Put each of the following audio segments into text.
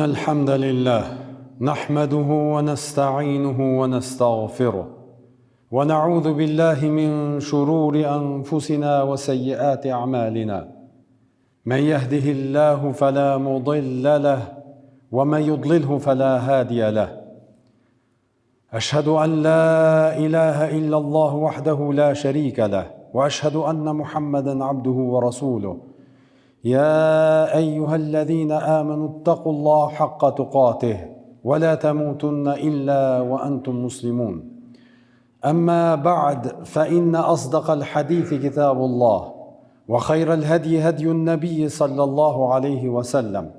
إن الحمد لله نحمده ونستعينه ونستغفره ونعوذ بالله من شرور أنفسنا وسيئات أعمالنا من يهده الله فلا مضل له ومن يضلله فلا هادي له أشهد أن لا إله إلا الله وحده لا شريك له وأشهد أن محمدا عبده ورسوله يا أيها الذين آمنوا اتقوا الله حق تقاته ولا تموتن إلا وأنتم مسلمون أما بعد فإن أصدق الحديث كتاب الله وخير الهدي هدي النبي صلى الله عليه وسلم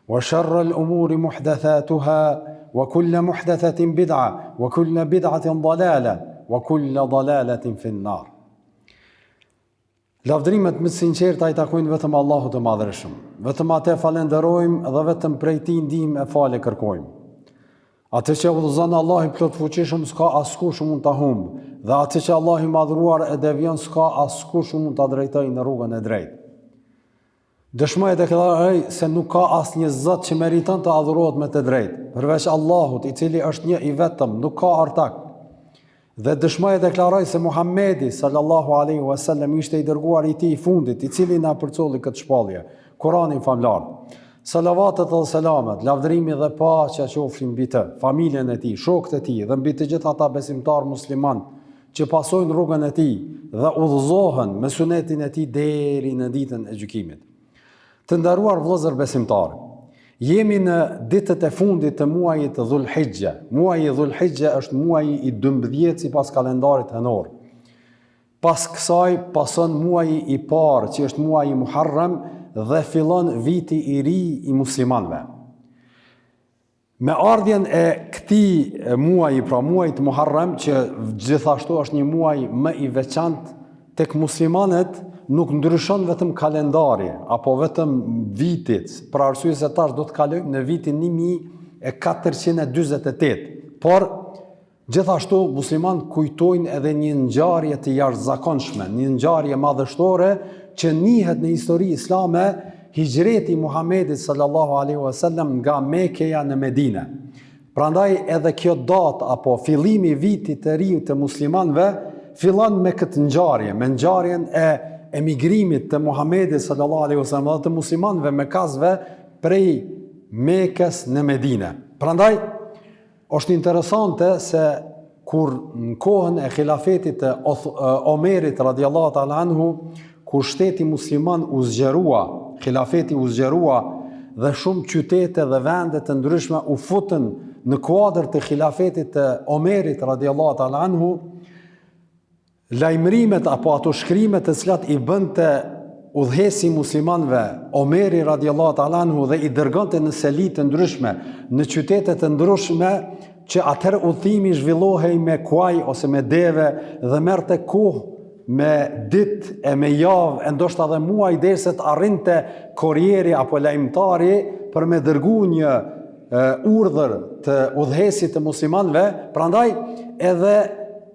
وشر الأمور محدثاتها وكل محدثة بدعة وكل بدعة ضلالة وكل ضلالة في النار. Lavdrimet më të sinqerta i takojnë vetëm Allahut të Madhërisëm. Vetëm atë falenderojmë dhe vetëm prej tij ndihmë e falë kërkojmë. Atë që udhëzon Allahu i plot fuqishëm s'ka askush mund ta humbë, dhe atë që Allahu i madhruar e devion s'ka askush mund ta drejtojë në rrugën e drejtë. Dëshmoj e deklaroj se nuk ka asnjë Zot që meriton të adhurohet me të drejtë, përveç Allahut, i cili është një i vetëm, nuk ka ortak. Dhe dëshmoj e deklaroj se Muhamedi sallallahu alaihi wasallam ishte i dërguar i tij i fundit, i cili na përcolli këtë shpallje, Kur'anin famlar. Salavatet dhe selamet, lavdërimi dhe paqja qofshin mbi të, familjen e tij, shokët e tij dhe mbi të gjithë ata besimtar musliman që pasojnë rrugën e tij dhe udhëzohen me sunetin e tij deri në ditën e gjykimit. Të nderuar vëllezër besimtarë, jemi në ditët e fundit të muajit Dhulhijja. Muaji Dhulhijja është muaji i 12 sipas kalendarit hënor. Pas kësaj pason muaji i parë, që është muaji Muharram, dhe fillon viti i ri i muslimanëve. Me ardhjen e këtij muaji, pra muajit Muharram, që gjithashtu është një muaj më i veçantë tek muslimanët, nuk ndryshon vetëm kalendari, apo vetëm vitit, për arsye se tash do të kalojmë në vitin 1448, por gjithashtu muslimanët kujtojnë edhe një ngjarje të jashtëzakonshme, një ngjarje madhështore që njihet në histori islame, hijreti Muhamedit sallallahu alaihi wasallam nga Mekkeja në Medinë. Prandaj edhe kjo datë apo fillimi i vitit të ri të muslimanëve fillon me këtë ngjarje, me ngjarjen e emigrimit të Muhamedit sallallahu alaihi wasallam dhe të muslimanëve mekazve prej Mekës në Medinë. Prandaj është interesante se kur në kohën e khilafetit të Omerit radhiyallahu ta'ala anhu, kur shteti musliman u zgjerua, khilafeti u zgjerua dhe shumë qytete dhe vende të ndryshme u futën në kuadër të khilafetit të Omerit radhiyallahu ta'ala anhu, lajmërimet apo ato shkrimet të cilat i bënte udhëhesi muslimanëve Omeri radhiyallahu ta'ala anhu dhe i dërgonte në seli të ndryshme, në qytete të ndryshme, që atëherë udhëtimi zhvillohej me kuaj ose me deve dhe merrte kohë me ditë e me javë, e ndoshta edhe muaj derisa të arrinte korrieri apo lajmtari për me dërgu një urdhër të udhëhesit të muslimanëve. Prandaj edhe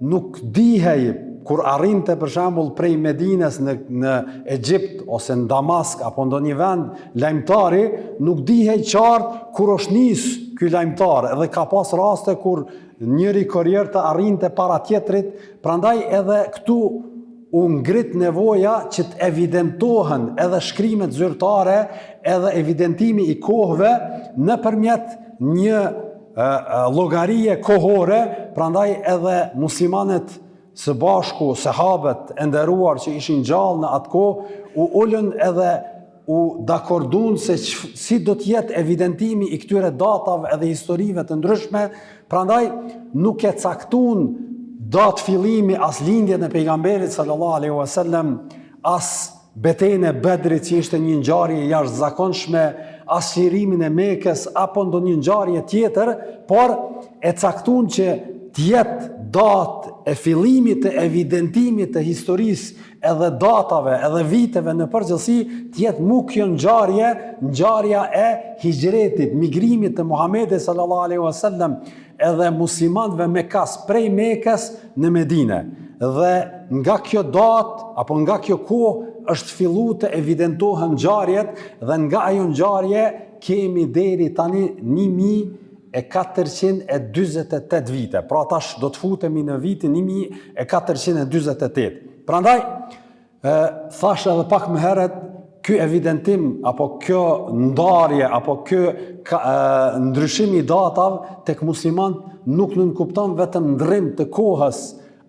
nuk dihej kur arrinte për shembull prej Medinës në Egjipt ose në Damask apo ndonjë vend, lajmtari nuk dihej qartë kur është nis ky lajmtar, edhe ka pas raste kur njëri korrier të arrinte para tjetrit. Prandaj edhe këtu u ngrit nevoja që të evidentohen edhe shkrimet zyrtare, edhe evidentimi i kohëve nëpërmjet një llogarie kohore. Prandaj edhe muslimanët së bashku, sahabët e nderuar që ishin gjallë në atë kohë, u ulën edhe u dakordun se si do të jetë evidentimi i këtyre datave edhe historive të ndryshme. Prandaj nuk e caktun datë fillimi as lindjen e pejgamberit sallallahu alaihi wasallam, as betejën e Bedrit që ishte një ngjarje jashtëzakonshme, as hirimin e Mekës apo ndonjë ngjarje tjetër, por e caktun që të jetë datë e fillimit të evidentimit të historisë edhe datave edhe viteve në përgjithësi, të jetë mu kjo ngjarja e hijretit, migrimit të Muhamedit sallallahu alaihi wasallam edhe muslimanëve Mekas prej Mekës në Medinë. dhe nga kjo datë apo nga kjo kohë është fillu të evidentohen ngjarjet dhe nga ajo ngjarje kemi deri tani 1448 vite. Pra tash do të futemi në vitin 1448. Prandaj thash edhe pak më herët, ky evidentim apo kjo ndarje apo ky ndryshim i datave tek muslimanët nuk nënkupton vetëm ndrrim të kohës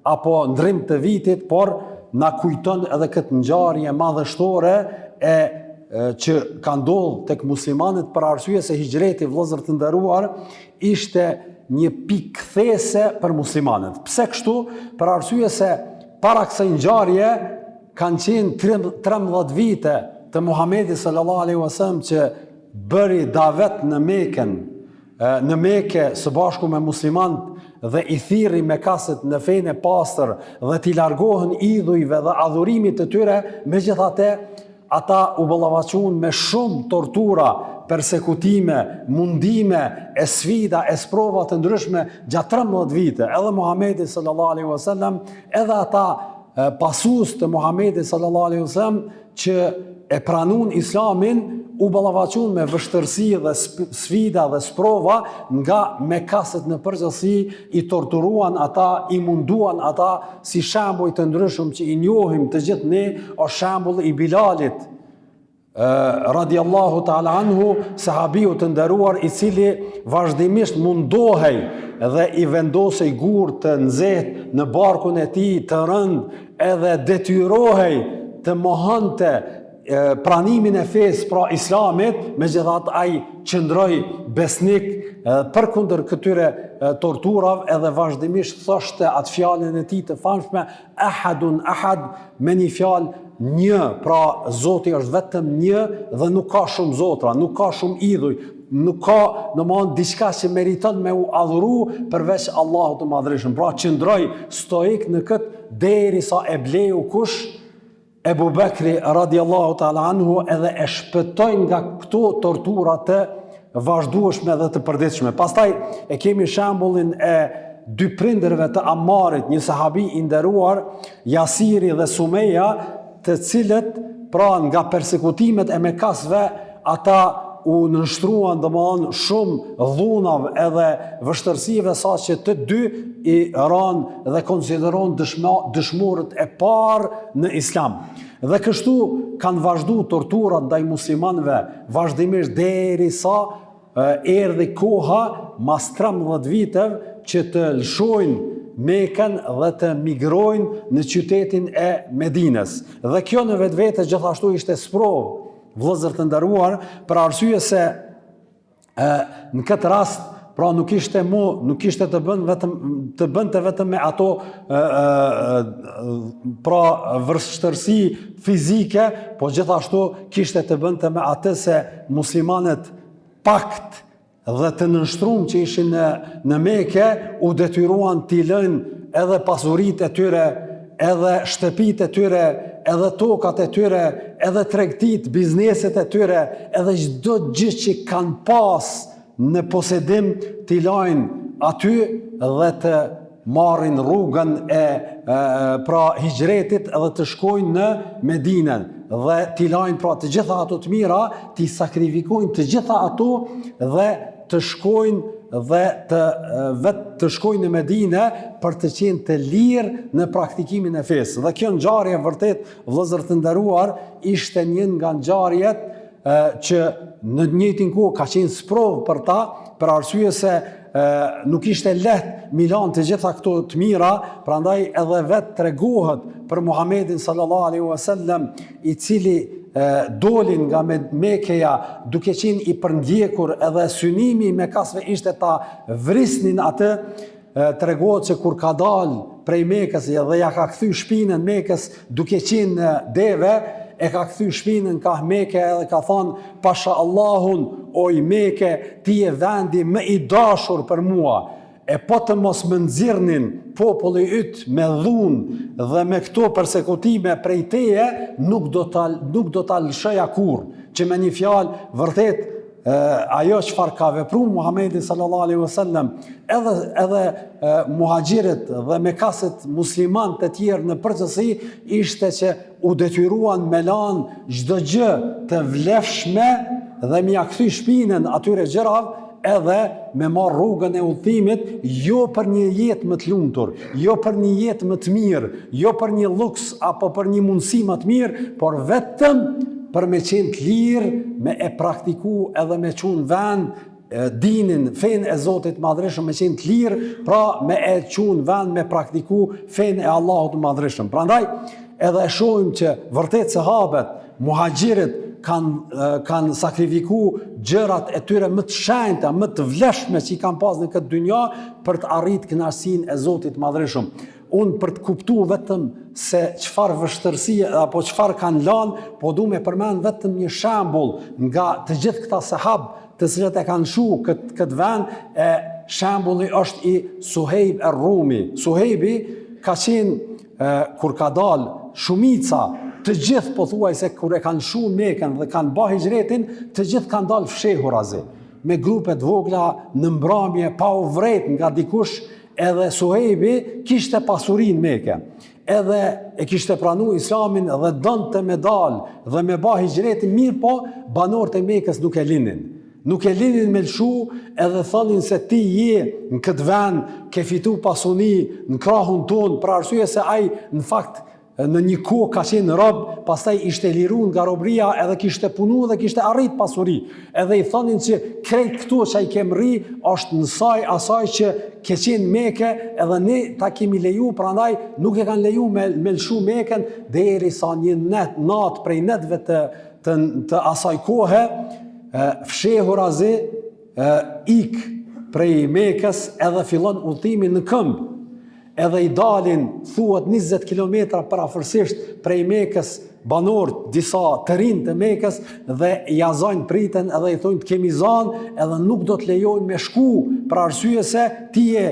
apo ndrrim të vitit, por na kujton edhe këtë ngjarje madhështore që ka ndodhur tek muslimanët për arsye se hijreti, vëllezër të nderuar, ishte një pikë kthese për muslimanët. Pse kështu? Për arsye se para kësaj ngjarje kanë qenë 13 vite të Muhamedit sallallahu alaihi wasallam që bëri davet në Mekë së bashku me muslimanët dhe i thirri Mekasit në fenë e pastër dhe t'i largohen idhujve dhe adhurimit të tyre. Megjithatë, ata u ballavaçuan me shumë tortura, persekutime, mundime, sfida, sprova të ndryshme gjatë 13 vite. Edhe Muhamedi sallallahu alaihi wasallam, edhe ata pasues të Muhamedit sallallahu alaihi wasallam që e pranun islamin, u ballavaçuan me vështirësi dhe sfida dhe sprova nga Mekasët në përgjithësi, i torturuan ata, i munduan ata, si shembuj të ndryshëm që i njohim të gjithë ne, është shembulli i Bilalit radiallahu ta'ala anhu, sahabiu të nderuar, i cili vazhdimisht mundohej dhe i vendosej gurë të nxehtë në barkun e tij të rënd, edhe detyrohej të mohonte pranimin e fesë, pra islamit, megjithatë ai qëndroi besnik përkundër këtyre torturave, edhe vazhdimisht thoshte atë fjalën e tij të famshme ahadun ahad, me një fjalë një, pra Zoti është vetëm një dhe nuk ka shumë zotra, nuk ka shumë idhuj, nuk ka domthonjë diçka që meriton me u adhuru përveç Allahut të Madhërisht. Pra qëndroi stoik në këtë derisa e bleu kush? Ebu Bekri radiallahu ta'ala anhu, edhe e shpëtoi nga këto tortura të vazhdueshme dhe të përditshme. Pastaj e kemi shembullin e dy prindërve të Ammarit, një sahabi i nderuar, Jasiri dhe Sumeja, të cilët pra nga persekutimet e Mekasve ata u nënshtruan domthonjë shumë dhunav edhe vështirësive, saqë të dy i ranë dhe konsiderohen dëshmorët e parë në islam. Dhe kështu kanë vazhdu torturat ndaj muslimanëve vazhdimisht derisa erdhi koha mas 13 viteve që të lëshojnë Mekën dhe të migrojnë në qytetin e Medinës. Dhe kjo në vetvete gjithashtu ishte sprovë, vëllezër të nderuar, për arsye se në këtë rast pra nuk ishte të bënte vetëm me ato pra vështirësi fizike, po gjithashtu kishte të bënte me atë se muslimanët pakt dhe të nënshtruar që ishin në Mekë u detyruan t'i lënë edhe pasuritë e tyre, edhe shtëpitë e tyre, edhe tokat e tyre, edhe tregtitë, bizneset e tyre, edhe çdo gjë që kanë pas në posedim t'i lajnë aty dhe të marrin rrugën e pra hijretit edhe të shkojnë në Medinën dhe t'i lajnë pra të gjitha ato të mira, t'i sakrifikojnë të gjitha ato dhe të shkojnë të shkojnë në Medinë për të qenë të lirë në praktikimin e fesë. Dhe kjo ngjarje vërtet, vëllezër të nderuar, ishte një nga ngjarjet që në të njëjtin kohë ka qenë sprovë për ta, për arsye se nuk ishte lehtë mi lanë të gjitha këto të mira, prandaj edhe vetë tregohet për Muhamedit sallallahu alaihi wasallam, i cili dolin nga Mekëja duke qenë i përndjekur, edhe synimi i Mekasve ishte ta vrisnin atë. Tregohet që kur ka dalë prej Mekës dhe ja ka kthy shpinën Mekës duke qenë në deve, e ka kthy shpinën ka Mekë edhe ka thënë pasha Allahun, oj Mekë, ti je vendi më i dashur për mua. E po të mos më nxirrnin populli yt me dhunë dhe me këto persekutime prej teje, nuk do ta lëshoja kurrë. Që me një fjalë vërtet ajo çfarë ka vepruar Muhamedi sallallahu alaihi wasallam, edhe muhaxhirët dhe mekasit musliman të tjerë në përgjithësi, ishte që u detyruan me lanë çdo gjë të vlefshme dhe mi ia kthy shpinën atyre gjërave, edhe me marrë rrugën e udhëtimit, jo për një jetë më të lumtur, jo për një jetë më të mirë, jo për një luks apo për një mundësi më të mirë, por vetëm për me qenë të lirë, me e praktiku edhe me qunë vend dinin, fen e Zotit Madhreshëm, me qenë të lirë, pra me e qunë vend me praktiku fen e Allahut Madhreshëm. Prandaj, edhe e shohim që vërtet sahabët, muhaxhirët, kanë sakrifiku gjërat e tyre më të shenjta, më të vlefshme që i kanë pas në këtë dynja për të arritur kënaqësinë e Zotit Madhreshëm. Unë për të kuptuar vetëm se çfarë vështirësie apo çfarë kanë lanë, po du me përmend vetëm një shembull nga të gjithë këta sahabë të cilët e kanë shu këtë vend, shembulli është i Suhejb er-Rumi. Suhejbi ka qenë kur ka dalë shumica, të gjithë pothuajse kur e kanë shu Mekën dhe kanë bërë hijretin, të gjithë kanë dalë fshehurazi, me grupe të vogla në mbrëmje, pa u vret nga dikush. Edhe Suhejbi kishte pasurinë Mekë, edhe e kishte pranuar Islamin dhe donte me dalë dhe me bërë hijretin, mirë po banorët e Mekës nuk e linin. Nuk e linin me lshu, edhe thonin se ti je në këtë vend, ke fitu pasuni në krahun tonë, për arsye se ai në fakt në një kohë ka qenë rob, pastaj ishte liruar nga robëria, edhe kishte punu dhe kishte arrit pasuri. Edhe i thonin që krejt këtu që ai ke mri është në asaj që ke qenë Mekë, edhe ne ta kemi leju, prandaj nuk e kanë leju me lshu Mekën, derisa një natë prej netëve të asaj kohe, fshehurazi ik prej Mekës edhe fillon udhëtimin në këmbë. Edhe i dalin, thuhet 20 kilometra parafërsisht prej Mekës, banorët, disa të rinj të Mekës, dhe ja zajnë pritën edhe i thonë të kemi zanë, edhe nuk do të lejojnë me shku, për arsye se ti je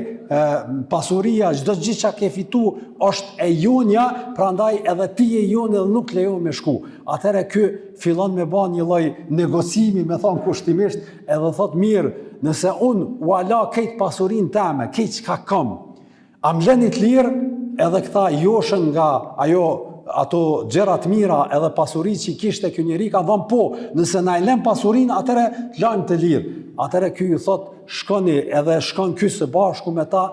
pasuria, çdo gjë që ke fitu është e jonja, prandaj edhe ti je jonë edhe nuk lejojnë me shku. Atëherë ky fillon me bën një lloj negocimi, me thonë kushtimisht, edhe thot mirë, nëse unë u ala këtë pasurinë teme, këtë që ka kam, a mleni të lirë, edhe këta joshën nga ato gjërat mira edhe pasuri që i kishte ky njeri, ka dhënë po, nëse na i lëm pasurinë, atëre të lajmë të lirë. Atëre ky ju thot, shkoni, edhe shkon ky së bashku me ta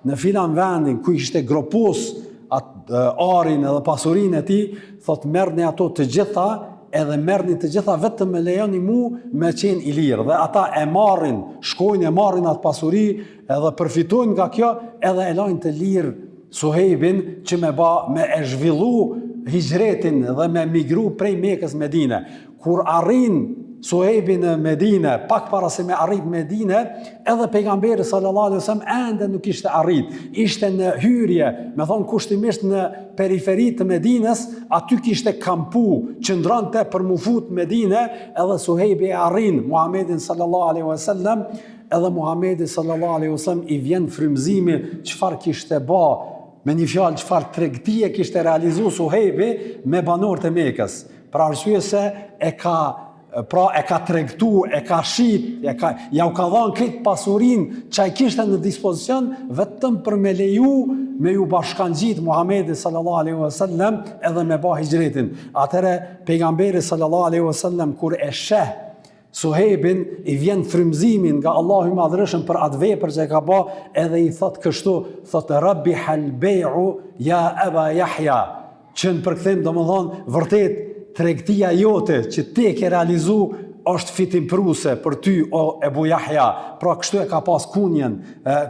në filan vendin, ku ishte gropos arin edhe pasurinë e tij, thot merrni ato të gjitha, edhe merrni të gjitha, vetëm me lejoni mu me qenë i lirë. Dhe ata e marrin, shkojnë e marrin atë pasuri, edhe përfitojnë nga kjo, edhe e lajnë të lirë Suhejbin që me e zhvillu hijretin dhe me migru prej Mekës Medine. Kur arrin Suhejbi në Medine, pak para se me arrit Medine, edhe pejgamberi sallallahu alaihi wasallam ende nuk ishte arrit. Ishte në hyrje, me thonë kushtimisht në periferi të Medines, aty kishte kampu, qëndronte për mu fut Medine, edhe Suhejbi e arrin Muhamedit sallallahu alaihi wasallam, edhe Muhamedi sallallahu alaihi wasallam i vjen frymëzimi çfarë kishte bë, me një fjalë çfarë tregtie kishte realizuar Suhejbi me banorët e Mekës. Për arsye se e ka tregtu, e ka shit, ja u ka dhënë këtë pasurinë që ai kishte në dispozicion vetëm për me leju me ju bashkangjit Muhamedi sallallahu alaihi wasallam edhe me bë hijretin. Atëherë pejgamberi sallallahu alaihi wasallam kur e sheh Suhejbin, i vjen frymëzimin nga Allahu i Madhreshëm për atë vepër që e ka bë, edhe i thot kështu, thot Rabbi hal bei'u ya Aba Yahya, që në përkthim domethënë vërtet tregtia jote që ti ke realizu është fitimpruse për ty o Ebu Yahya. Pra kështu e ka pas kunjen,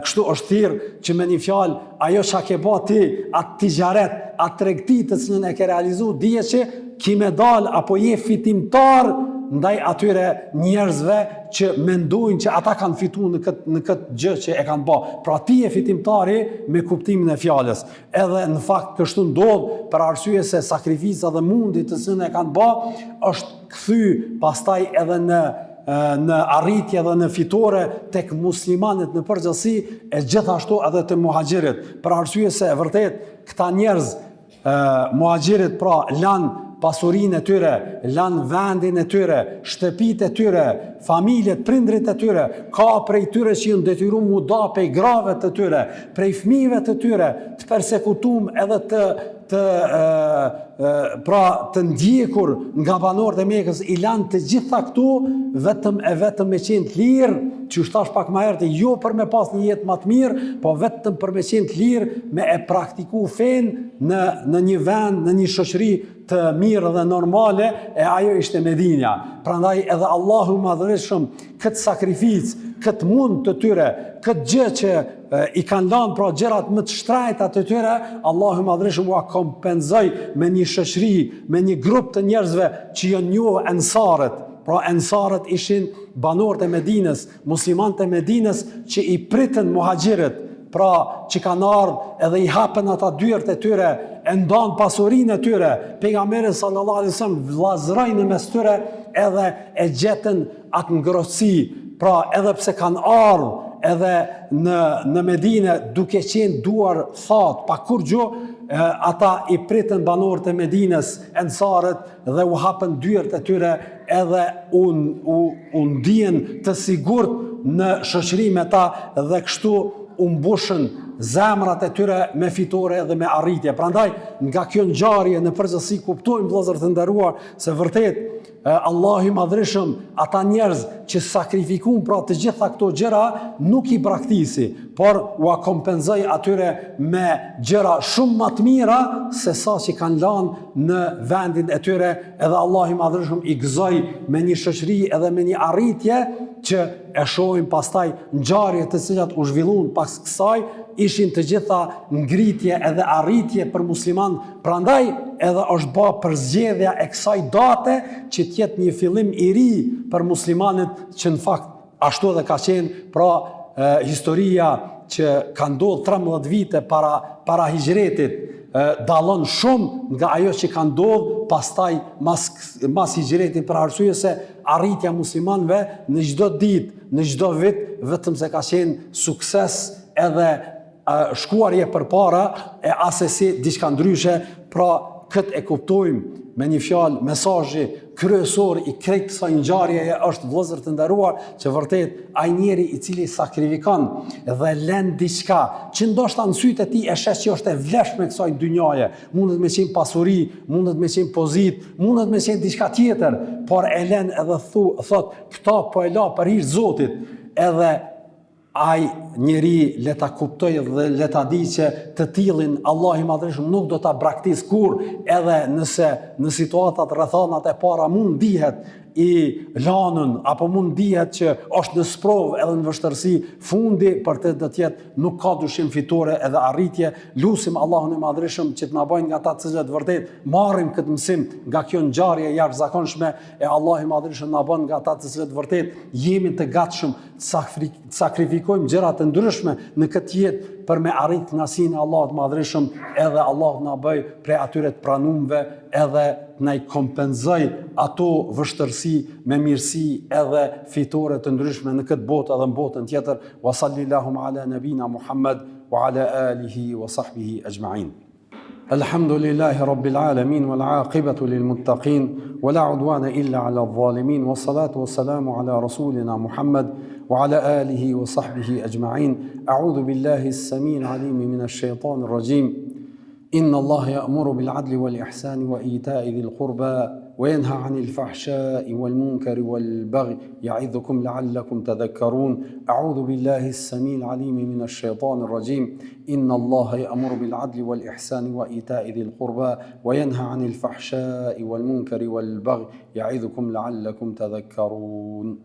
kështu është thirr që me një fjalë ajo që ke bë ti, atë tijaret, atë tregti të cilën e ke realizu, dije që ki me dal apo je fitimtar ndaj atyre njerëzve që mendojnë që ata kanë fituar në këtë gjë që e kanë bë. Pra ti je fitimtari me kuptimin e fjalës. Edhe në fakt kështu ndodh për arsye se sakrifica dhe mundi të cilën e kanë bë është kthy pastaj edhe në arritje dhe në fitore tek muslimanët në përgjithësi, e gjithashtu edhe të muhaxhirit. Për arsye se vërtet këta njerëz muhaxhirit pra lanë pasurinë e tyre, lanë vendin e tyre, shtëpitë e tyre, familjet, prindrit e tyre, ka prej tyre që janë detyruar mu da prej grave të tyre, prej fëmijëve të tyre, të persekutuar edhe të ndjekur nga banorët e Mekës, i lanë të gjitha këtu vetëm me qenë të lirë, që shtash pak më herët, jo për me pas një jetë më të mirë, po vetëm për me qenë të lirë, me e praktiku fenë në një vend, në një shoqëri të mirë dhe normale, e ajo ishte Medinja. Prandaj edhe Allahu Madhërisht këtë sakrificë, këtë mund të tyre, këtë gjë që i kanë lanë pra gjërat më të shtrejta të tyre, Allahu Madhërisht u kompenzoi me një shoqëri, me një grup të njerëzve që janë njohur ensarët. Pra ensarët ishin banorët e Medinës, muslimanët e Medinës që i pritën muhaxhirët, pra që kanë ardhur edhe i hapën ata dyert e tyre, e ndanë pasurinë e tyre. Pejgamberi sallallahu alaihi wasallam vllazëroi në mes tyre edhe e gjetën atë ngrohtësi. Pra edhe pse kanë ardhur edhe në Medinë duke qenë duar thatë pa kur gjë, ata i pritën banorët e Medinës, ensarët, dhe u hapën dyert e tyre, edhe u ndihen të sigurt në shoqëri me ta, dhe kështu u mbushën zemrat e tyre me fitore dhe me arritje. Prandaj nga kjo ngjarje në përgjithësi kuptojmë, vëllezër të nderuar, se vërtet Allahu i Madhërisht ata njerëz që sakrifikuan pra të gjitha këto gjëra nuk i braktisi, por u kompenzoi atyre me gjëra shumë më të mira se sa që kanë lanë në vendin e tyre, edhe Allahu i Madhërisht i gëzoi me një shoqëri edhe me një arritje që e shohim pastaj ngjarje të cilat u zhvilluan pas kësaj, ishin të gjitha ngritje edhe arritje për musliman. Prandaj edhe është bë përzgjedhja e kësaj date që të jetë një fillim i ri për muslimanët, që në fakt ashtu edhe ka qenë. Pra historia që ka ndodhur 13 vite para hijretit dallon shumë nga ajo që ka ndodhur pastaj mas hijretit, për arsye se arritja muslimanëve në çdo ditë, në çdo vit, vetëm se ka qenë sukses edhe shkuarje përpara e asesi diçka ndryshe. Pra këtë e kuptojmë me një fjalë, mesazhi kryesor i krejt kësaj ngjarjeje është, vëllezër të nderuar, që vërtet ai njeri i cili sakrifikon dhe lën diçka që ndoshta në sytë e tij e shes që është e vlefshme kësaj dynjaje, mundet me qenë pasuri, mundet me qenë pozitë, mundet me qenë diçka tjetër, por e lën edhe thot këta po e la për hir të Zotit, edhe ai njeri le ta kuptoj dhe le ta di që të tillin Allahu i Madhërisht nuk do ta braktis kur, edhe nëse në situatat rrethanat e para mund dihet i lanën, apo mund dihet që është në sprovë edhe në vështërsi, fundi për të do të jetë nuk ka dyshim fitore edhe arritje. Lutim Allahun e Madhërisht që të na bëjnë nga ata të cilët vërtet marrim këtë mësim nga kjo ngjarje jashtëzakonshme, e Allahu i Madhërisht na bën nga ata të cilët vërtet jemi të gatshëm të sakrifikojmë gjëra të ndryshme në këtë jetë për me arrit kënaqësinë e Allahut të Madhërisht, edhe Allah na bëj prej atyre të pranuarve, edhe na i kompenzoj ato vështërsi me mirësi edhe fitore të ndryshme në këtë botë edhe në botën tjetër. Wa sallallahu ala nabina Muhammad wa ala alihi wa sahbihi ajma'in. Alhamdulillahi rabbil alamin wal aqibatu lil muttaqin wala udwana illa ala adh-dhalimin wassalatu wassalamu ala rasulina Muhammad wa ala alihi wa sahbihi ajma'in. A'udhu billahi as-sami'il 'alim minash shaitanir rajim. Inna Allaha ya'muru bil 'adli wal ihsani wa ita'i dhil qurba وينهى عن الفحشاء والمنكر والبغي يعظكم لعلكم تذكرون. أعوذ بالله السميع العليم من الشيطان الرجيم. إن الله يأمر بالعدل والإحسان وإيتاء ذي القربى وينهى عن الفحشاء والمنكر والبغي يعظكم لعلكم تذكرون.